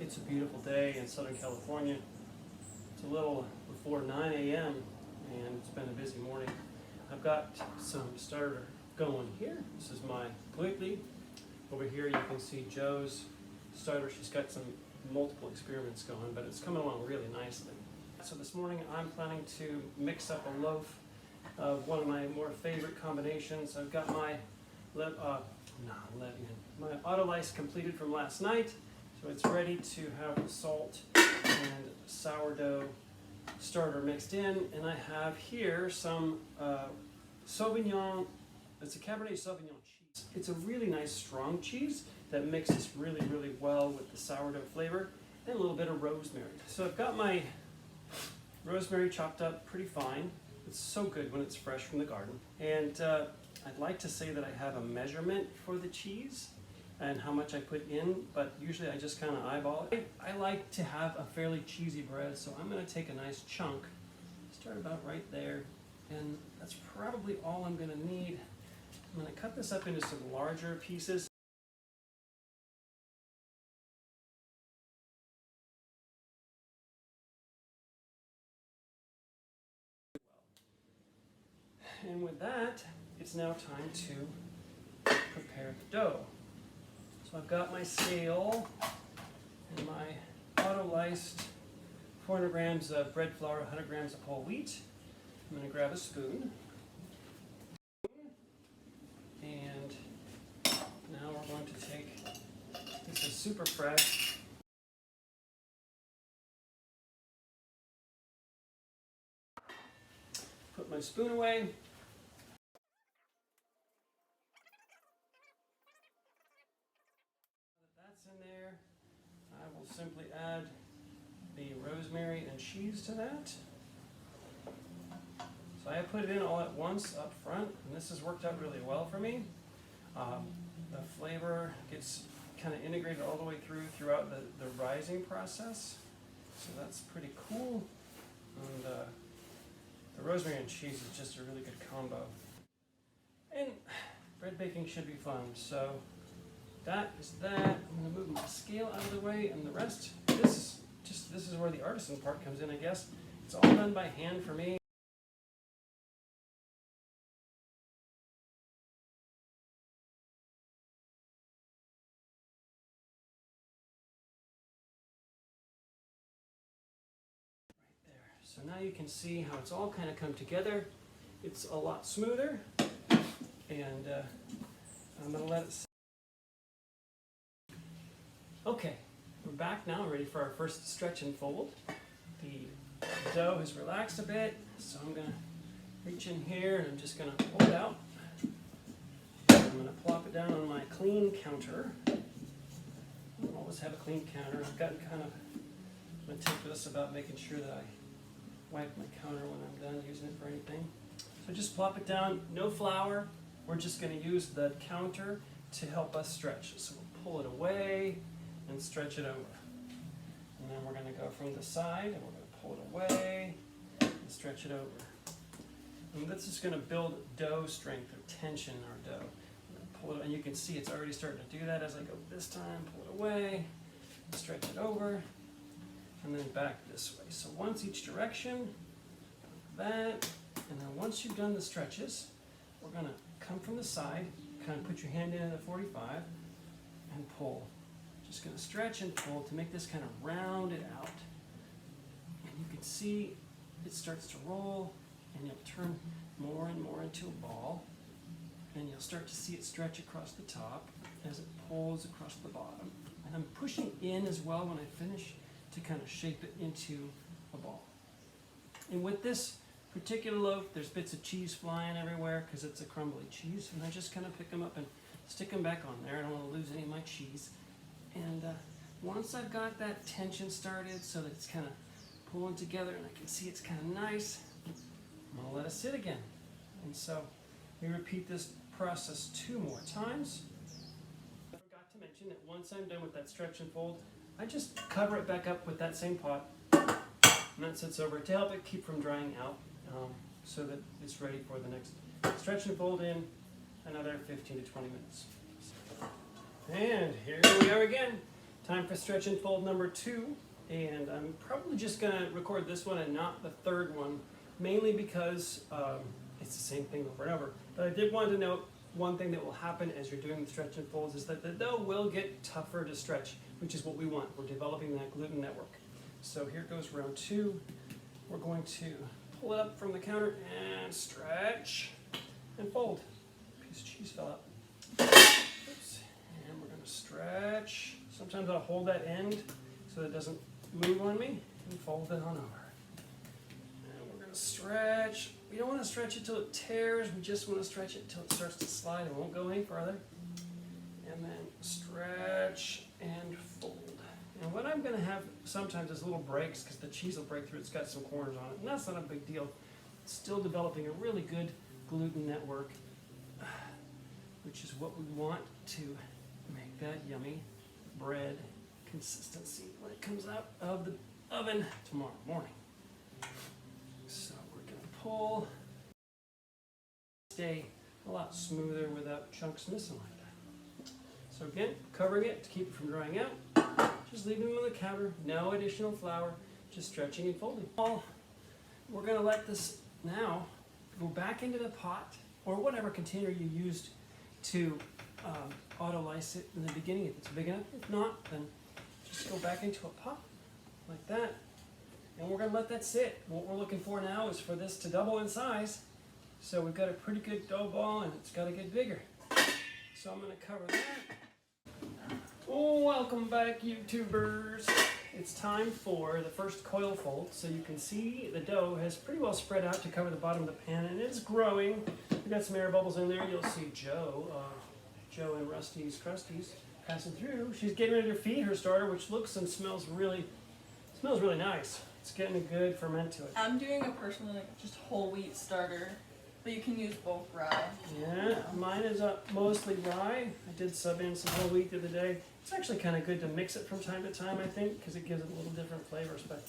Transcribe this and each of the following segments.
It's a beautiful day in Southern California. It's a little before 9 a.m. and it's been a busy morning. I've got some starter going here. This is my Quickly. Over here you can see Joe's starter. She's got some multiple experiments going, but it's coming along really nicely. So this morning I'm planning to mix up a loaf of one of my more favorite combinations. I've got my my autolyse completed from last night, so it's ready to have the salt and sourdough starter mixed in, and I have here some Sauvignon. It's a Cabernet Sauvignon cheese. It's a really nice strong cheese that mixes really, really well with the sourdough flavor, and a little bit of rosemary. So I've got my rosemary chopped up pretty fine. It's so good when it's fresh from the garden. And I'd like to say that I have a measurement for the cheese and how much I put in, but usually I just kind of eyeball it. I like to have a fairly cheesy bread, so I'm going to take a nice chunk, start about right there, and that's probably all I'm going to need. I'm going to cut this up into some larger pieces. And with that, it's now time to prepare the dough. So I've got my scale and my auto-lysed 400 grams of bread flour, 100 grams of whole wheat. I'm going to grab a spoon. And now we're going to take, this is super fresh. Put my spoon away. That's in there. I will simply add the rosemary and cheese to that. So I put it in all at once up front, and this has worked out really well for me. The flavor gets kind of integrated all the way throughout the rising process. So that's pretty cool. And the rosemary and cheese is just a really good combo. And bread baking should be fun. So that is that. I'm going to move my scale out of the way, and the rest, this is where the artisan part comes in, I guess. It's all done by hand for me. Right there. So now you can see how it's all kind of come together. It's a lot smoother, and I'm going to let it sit. Okay, we're back now, ready for our first stretch and fold. The dough has relaxed a bit, so I'm going to reach in here and I'm just going to pull it out. I'm going to plop it down on my clean counter. I always have a clean counter. I've gotten kind of meticulous about making sure that I wipe my counter when I'm done using it for anything. So just plop it down, no flour. We're just going to use the counter to help us stretch. So we'll pull it away and stretch it over. And then we're going to go from the side and we're going to pull it away and stretch it over. And this is going to build dough strength or tension in our dough. Pull it, and you can see it's already starting to do that as I go this time. Pull it away, stretch it over, and then back this way. So once each direction, like that. And then once you've done the stretches, we're going to come from the side, kind of put your hand in at a 45 and pull. Just going to stretch and pull to make this kind of round it out. And you can see it starts to roll, and you'll turn more and more into a ball. And you'll start to see it stretch across the top as it pulls across the bottom. And I'm pushing in as well when I finish to kind of shape it into a ball. And with this particular loaf, there's bits of cheese flying everywhere because it's a crumbly cheese. And I just kind of pick them up and stick them back on there. I don't want to lose any of my cheese. And once I've got that tension started so that it's kind of pulling together and I can see it's kind of nice, I'm going to let it sit again. And so we repeat this process 2 more times. I forgot to mention that once I'm done with that stretch and fold, I just cover it back up with that same pot, and that sits over to help it keep from drying out, so that it's ready for the next stretch and fold in another 15 to 20 minutes. And here we are again. Time for stretch and fold number 2, and I'm probably just going to record this one and not the third one, mainly because it's the same thing over and over. But I did want to note one thing that will happen as you're doing the stretch and folds is that the dough will get tougher to stretch, which is what we want. We're developing that gluten network. So here goes round 2. We're going to pull it up from the counter and stretch and fold. Piece of cheese fell out. Oops. And we're going to stretch. Sometimes I'll hold that end so that it doesn't move on me and fold it on over. And we're going to stretch. We don't want to stretch it till it tears. We just want to stretch it till it starts to slide. It won't go any further. And then stretch and fold. And what I'm going to have sometimes is little breaks because the cheese will break through. It's got some corners on it. And that's not a big deal. It's still developing a really good gluten network, which is what we want to make that yummy bread consistency when it comes out of the oven tomorrow morning. So we're going to pull. Stay a lot smoother without chunks missing like that. So again, covering it to keep it from drying out. Just leaving them on the counter, no additional flour, just stretching and folding. We're going to let this now go back into the pot or whatever container you used to auto-lyse it in the beginning if it's big enough. If not, then just go back into a pot like that. And we're going to let that sit. What we're looking for now is for this to double in size. So we've got a pretty good dough ball and it's got to get bigger. So I'm going to cover that. Oh, welcome back, YouTubers. It's time for the first coil fold. So you can see the dough has pretty well spread out to cover the bottom of the pan, and it's growing. We've got some air bubbles in there. You'll see Joe and Rusty's Crusties passing through. She's getting ready to feed her starter, which looks and smells really nice. It's getting a good ferment to it. I'm doing a personally just whole wheat starter, but you can use both rye. Yeah, mine is mostly rye. I did sub in some whole wheat the other day. It's actually kind of good to mix it from time to time, I think, because it gives it a little different flavors. But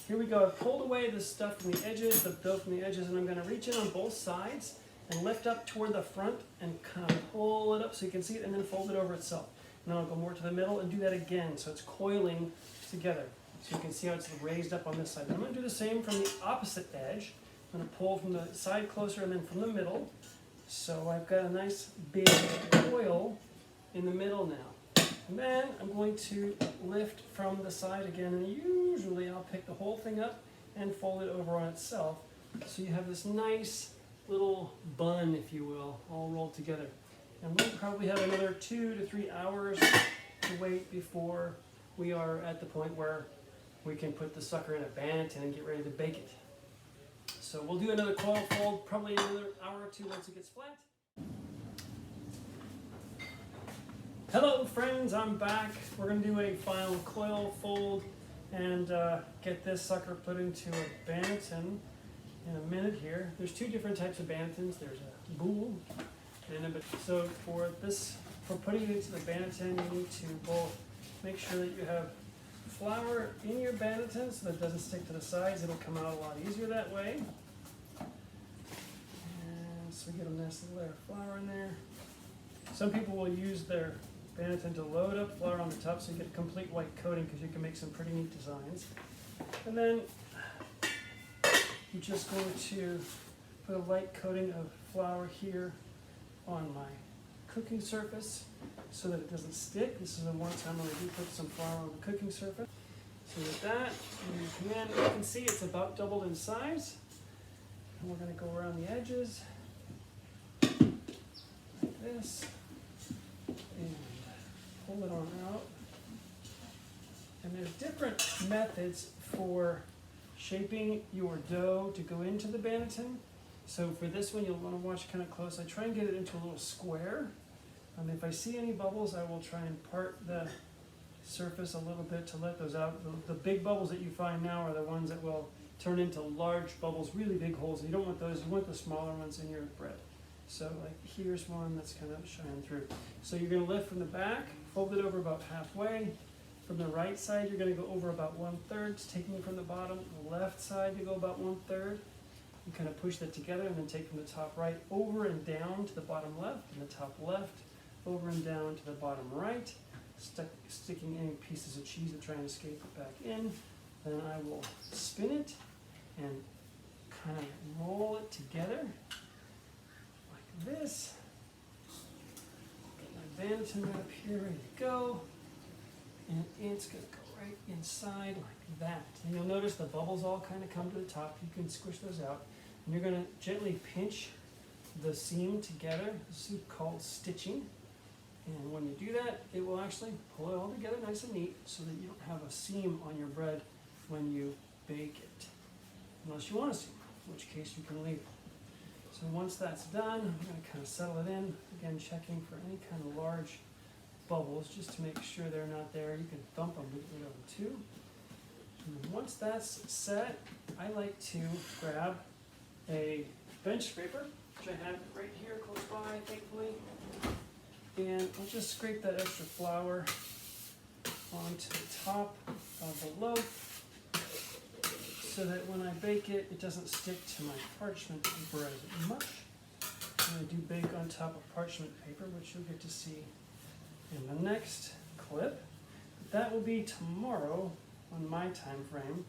here we go. I've pulled away the stuff from the edges, the dough from the edges, and I'm going to reach in on both sides and lift up toward the front and kind of pull it up so you can see it, and then fold it over itself. And then I'll go more to the middle and do that again, so it's coiling together. So you can see how it's raised up on this side. And I'm going to do the same from the opposite edge. I'm going to pull from the side closer and then from the middle. So I've got a nice big coil in the middle now. And then I'm going to lift from the side again, and usually I'll pick the whole thing up and fold it over on itself. So you have this nice little bun, if you will, all rolled together. And we'll probably have another 2 to 3 hours to wait before we are at the point where we can put the sucker in a banneton and get ready to bake it. So we'll do another coil fold, probably another hour or two once it gets flat. Hello friends, I'm back. We're going to do a final coil fold and get this sucker put into a banneton in a minute here. There's 2 different types of bannetons. There's a boule and so for putting it into the banneton, you need to both make sure that you have flour in your banneton so that it doesn't stick to the sides. It'll come out a lot easier that way. And so we get a nice little layer of flour in there. Some people will use their banneton to load up flour on the top so you get a complete white coating, because you can make some pretty neat designs. And then you're just going to put a light coating of flour here on my cooking surface so that it doesn't stick. This is the one time when I do put some flour on the cooking surface. So with that, you can see it's about doubled in size. And we're going to go around the edges like this and pull it on out. And there's different methods for shaping your dough to go into the banneton. So for this one, you'll want to watch kind of close. I try and get it into a little square. If I see any bubbles, I will try and part the surface a little bit to let those out. The big bubbles that you find now are the ones that will turn into large bubbles, really big holes. You don't want those. You want the smaller ones in your bread. So like here's one that's kind of shining through. So you're going to lift from the back, fold it over about halfway. From the right side, you're going to go over about 1/3, taking from the bottom. The left side, you go about 1/3. You kind of push that together and then take from the top right over and down to the bottom left, and the top left over and down to the bottom right. sticking any pieces of cheese that try and escape back in. Then I will spin it and kind of roll it together like this. Get my banneton up here ready to go. And it's going to go right inside like that. And you'll notice the bubbles all kind of come to the top. You can squish those out. And you're going to gently pinch the seam together. This is called stitching. And when you do that, it will actually pull it all together nice and neat so that you don't have a seam on your bread when you bake it. Unless you want a seam, in which case you can leave it. So once that's done, I'm going to kind of settle it in. Again, checking for any kind of large bubbles just to make sure they're not there. You can thump them with them too. And then once that's set, I like to grab a bench scraper, which I have right here close by, thankfully. And I'll just scrape that extra flour onto the top of the loaf so that when I bake it, it doesn't stick to my parchment paper as much. And I do bake on top of parchment paper, which you'll get to see in the next clip. That will be tomorrow on my time frame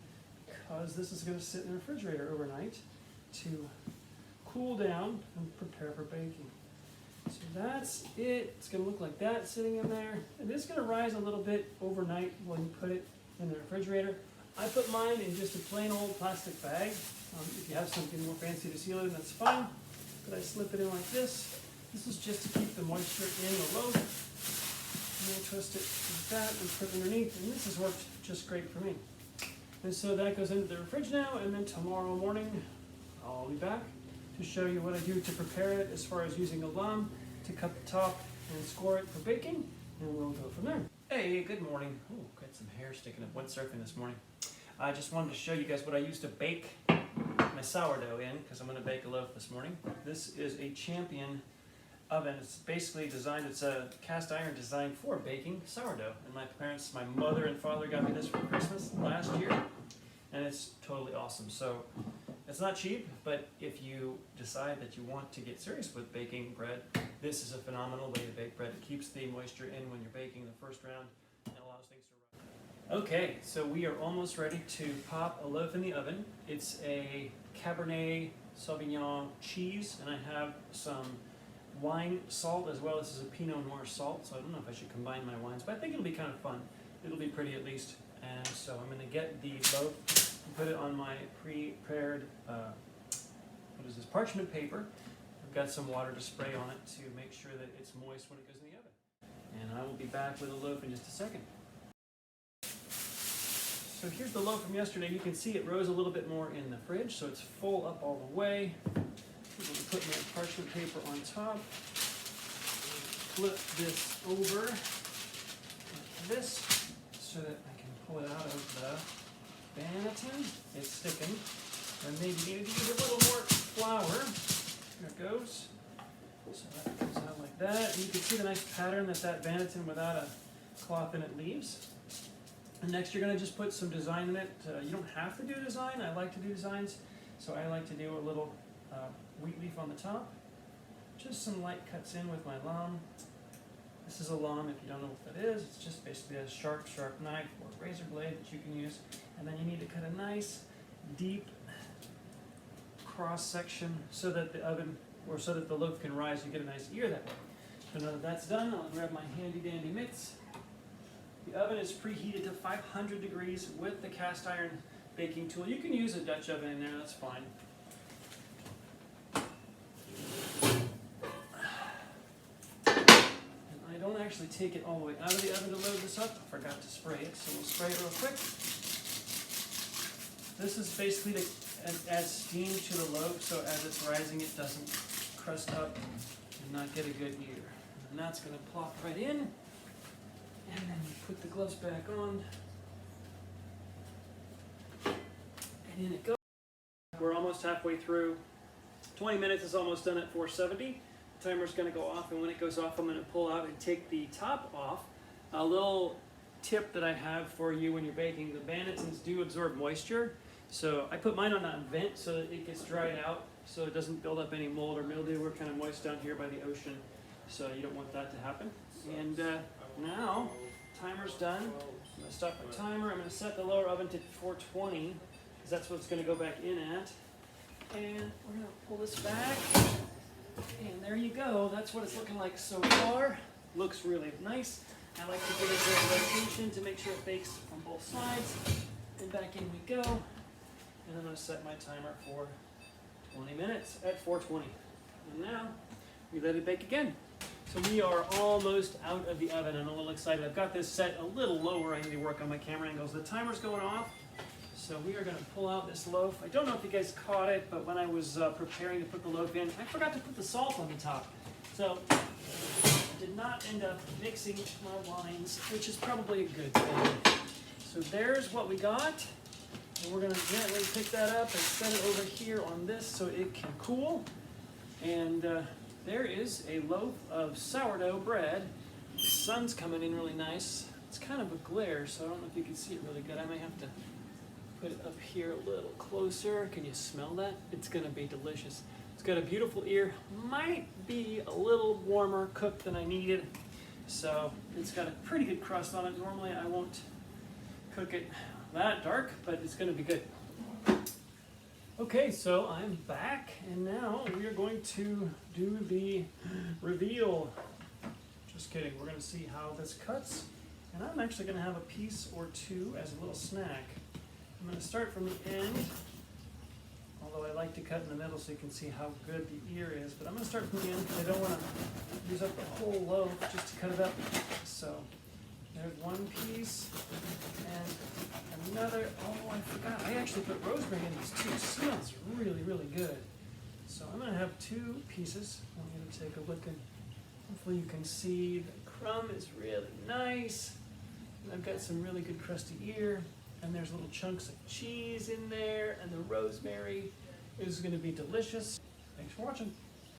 because this is going to sit in the refrigerator overnight to cool down and prepare for baking. So that's it. It's going to look like that sitting in there. It is going to rise a little bit overnight when you put it in the refrigerator. I put mine in just a plain old plastic bag. If you have something more fancy to seal it in, that's fine. But I slip it in like this. This is just to keep the moisture in the loaf. And then twist it like that and put it underneath. And this has worked just great for me. And so that goes into the fridge now. And then tomorrow morning, I'll be back to show you what I do to prepare it as far as using a lame to cut the top and score it for baking, and we'll go from there. Hey, good morning. Oh, got some hair sticking up. Went surfing this morning. I just wanted to show you guys what I used to bake my sourdough in, because I'm going to bake a loaf this morning. This is a Champion oven. It's basically designed, it's a cast iron designed for baking sourdough. And my mother and father got me this for Christmas last year, and it's totally awesome. So it's not cheap, but if you decide that you want to get serious with baking bread, this is a phenomenal way to bake bread. It keeps the moisture in when you're baking the first round and allows things to run. Okay, so we are almost ready to pop a loaf in the oven. It's a Cabernet Sauvignon cheese, and I have some wine salt as well. This is a Pinot Noir salt, so I don't know if I should combine my wines, but I think it'll be kind of fun. It'll be pretty at least. And so I'm going to get the loaf, put it on my pre-prepared, parchment paper. I've got some water to spray on it to make sure that it's moist when it goes in the oven. And I will be back with a loaf in just a second. So here's the loaf from yesterday. You can see it rose a little bit more in the fridge, so it's full up all the way. I'm going to put my parchment paper on top. Flip this over like this so that I can pull it out of the banneton. It's sticking. I maybe need to use a little more flour. There it goes. So that comes out like that. And you can see the nice pattern that banneton without a cloth in it leaves. And next you're going to just put some design in it. You don't have to do design. I like to do designs. So I like to do a little wheat leaf on the top. Just some light cuts in with my lame. This is a lame if you don't know what that is. It's just basically a sharp knife or razor blade that you can use. And then you need to cut a nice, deep cross section so that the oven, or so that the loaf can rise. You get a nice ear that way. So now that that's done, I'll grab my handy dandy mitts. The oven is preheated to 500 degrees with the cast iron baking tool. You can use a Dutch oven in there, that's fine. And I don't actually take it all the way out of the oven to load this up. I forgot to spray it, so we'll spray it real quick. This is basically to add steam to the loaf, so as it's rising it doesn't crust up and not get a good ear. And that's going to plop right in. And then you put the gloves back on. And in it goes. We're almost halfway through. 20 minutes is almost done at 470. The timer's going to go off, and when it goes off, I'm going to pull out and take the top off. A little tip that I have for you when you're baking, the bannetons do absorb moisture. So I put mine on that vent so that it gets dried out, so it doesn't build up any mold or mildew. We're kind of moist down here by the ocean, so you don't want that to happen. And now timer's done. I'm going to stop my timer. I'm going to set the lower oven to 420 because that's what it's going to go back in at. And we're going to pull this back. And there you go. That's what it's looking like so far. Looks really nice. I like to give it a bit of rotation to make sure it bakes on both sides. And back in we go. And I'm going to set my timer for 20 minutes at 420. And now we let it bake again. So we are almost out of the oven. I'm a little excited. I've got this set a little lower. I need to work on my camera angles. The timer's going off. So we are going to pull out this loaf. I don't know if you guys caught it, but when I was preparing to put the loaf in, I forgot to put the salt on the top. So I did not end up mixing my wines, which is probably a good thing. So there's what we got. And we're going to gently pick that up and set it over here on this so it can cool. And there is a loaf of sourdough bread. The sun's coming in really nice. It's kind of a glare, so I don't know if you can see it really good. I may have to put it up here a little closer. Can you smell that? It's going to be delicious. It's got a beautiful ear. Might be a little warmer cooked than I needed. So it's got a pretty good crust on it. Normally I won't cook it that dark, but it's going to be good. Okay, so I'm back, and now we are going to do the reveal. Just kidding, we're going to see how this cuts, and I'm actually going to have a piece or two as a little snack. I'm going to start from the end, although I like to cut in the middle so you can see how good the ear is, but I'm going to start from the end because I don't want to use up the whole loaf just to cut it up. So there's one piece, and another. Oh, I forgot. I actually put rosemary in these too. It smells really, really good. So I'm going to have two pieces. I'm going to take a look, and hopefully you can see the crumb is really nice. And I've got some really good crusty ear, and there's little chunks of cheese in there, and the rosemary is going to be delicious. Thanks for watching.